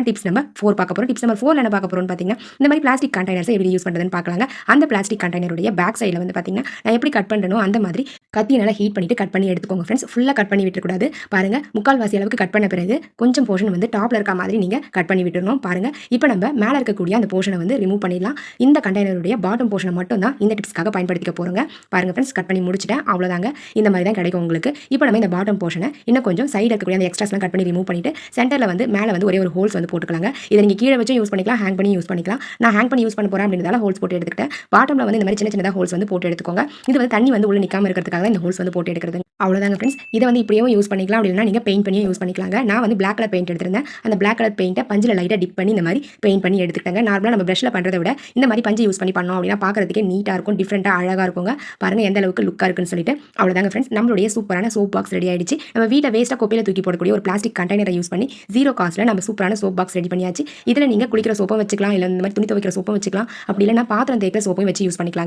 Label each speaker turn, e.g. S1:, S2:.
S1: Tips number 4 பார்க்க போறோம். Tips number 4ல என்ன பார்க்க போறோம்னு பார்த்தீங்கன்னா, இந்த மாதிரி பிளாஸ்டிக் கண்டெய்னர்ஸை எப்படி யூஸ் பண்ணுறதுன்னு பார்க்கலாங்க. அந்த பிளாஸ்டிக் கண்டெய்னருடைய பேக் சைடில் வந்து பார்த்தீங்கன்னா, நான் எப்படி கட் பண்ணுறனோ அந்த மாதிரி கத்தியை நல்லா ஹீட் பண்ணிட்டு கட் பண்ணி எடுத்துக்கோங்க ஃப்ரெண்ட்ஸ். ஃபுல்லாக கட் பண்ணி விட்டுறக்கூடாது. பாருங்க, முக்கால்வாசி அளவுக்கு கட் பண்ண பிறகு கொஞ்சம் போர்ஷன் வந்து டாப்ல இருக்க மாதிரி நீங்கள் கட் பண்ணி விட்டுறணும். பாருங்க, இப்போ நம்ம மேலே இருக்கக்கூடிய அந்த போர்ஷனை வந்து ரிமூவ் பண்ணிடலாம். இந்த கண்டெய்னருடைய பாட்டம் போர்ஷனை மட்டும் தான் இந்த டிப்ஸ்க்காக பயன்படுத்திக்க போகிறோங்க. பாருங்க ஃப்ரெண்ட்ஸ், கட் பண்ணி முடிச்சிட்டேன். அவ்வளோதாங்க. இந்த மாதிரி தான் கிடைக்கும் உங்களுக்கு. இப்போ நம்ம இந்த பாட்டம் போர்ஷனை இன்னும் கொஞ்சம் சைடில் இருக்கக்கூடிய அந்த எக்ஸ்ட்ராஸ்லாம் கட் பண்ணி ரிமூவ் பண்ணிட்டு சென்டரில் வந்து மேலே வந்து ஒரே ஒரு ஹோல்ஸ் வந்து போட்டுக்கலாங்க. இதை நீங்கள் கீழே வச்சு யூஸ் பண்ணிக்கலாம், ஹேங் பண்ணி யூஸ் பண்ணிக்கலாம். நான் ஹேங் பண்ணி யூஸ் பண்ண போகிறேன் அப்படின்றதால ஹோல்ஸ் போட்டு எடுத்துக்கிட்டேன். பாட்டமில் வந்து இந்த மாதிரி சின்ன சின்னதாக ஹோல்ஸ் வந்து போட்டு எடுத்துக்கோங்க. இது வந்து தண்ணி வந்து உள்ள நிற்காம இருக்கிறதுக்காக தான் இந்த ஹோல்ஸ் வந்து போட்டு எடுக்கிறது. அவ்வளோதாங்க ஃப்ரெண்ட்ஸ். இதை வந்து இப்படியே யூஸ் பண்ணிக்கலாம், அப்படின்னா நீங்கள் பெயிண்ட் பண்ணியும் யூஸ் பண்ணிக்கலாங்க. நான் வந்து பிளாக் கலர் பெயிண்ட் எடுத்திருந்தேன். அந்த பிளாக் கலர் பெயிண்ட்டை பஞ்சில் லைட்டாக டிப் பண்ணி இந்த மாதிரி பெயிண்ட் பண்ணி எடுத்துக்கிட்டாங்க. நார்மலாக நம்ம ப்ரஷ்ல பண்ணுறதை விட இந்த மாதிரி பஞ்சு யூஸ் பண்ணி பண்ணோம் அப்படின்னா பார்க்கறதுக்கே நீட்டாக இருக்கும், டிஃப்ரெண்ட்டாக அழகாக இருக்குங்க. பாருங்க எந்த அளவுக்கு லுக்காக இருக்குன்னு சொல்லிட்டு. அவ்வளோதாங்க ஃப்ரெண்ட்ஸ், நம்மளுடைய சூப்பரான சோப் பாக்ஸ் ரெடி ஆயிடுச்சு. நம்ம வீட்டை வேஸ்ட்டாக கோப்பையில் தூக்கி போடக்கூடிய ஒரு பிளாஸ்டிக் கண்டெய்னரை யூஸ் பண்ணி 0 காஸ்ட்டில் நம்ம சூப்பரான சோப் பாக்ஸ் ரெடி பண்ணியாச்சு. இதில் நீங்கள் குளிக்கிற சோப்பும் வச்சுக்கலாம், இல்லை இந்த மாதிரி துணி துவைக்கிற சோப்பும் வச்சுக்கலாம், அப்படி இல்லைனா பாத்திரம் தேய்க்கிற சோப்பையும் வச்சு யூஸ் பண்ணிக்கலாங்க.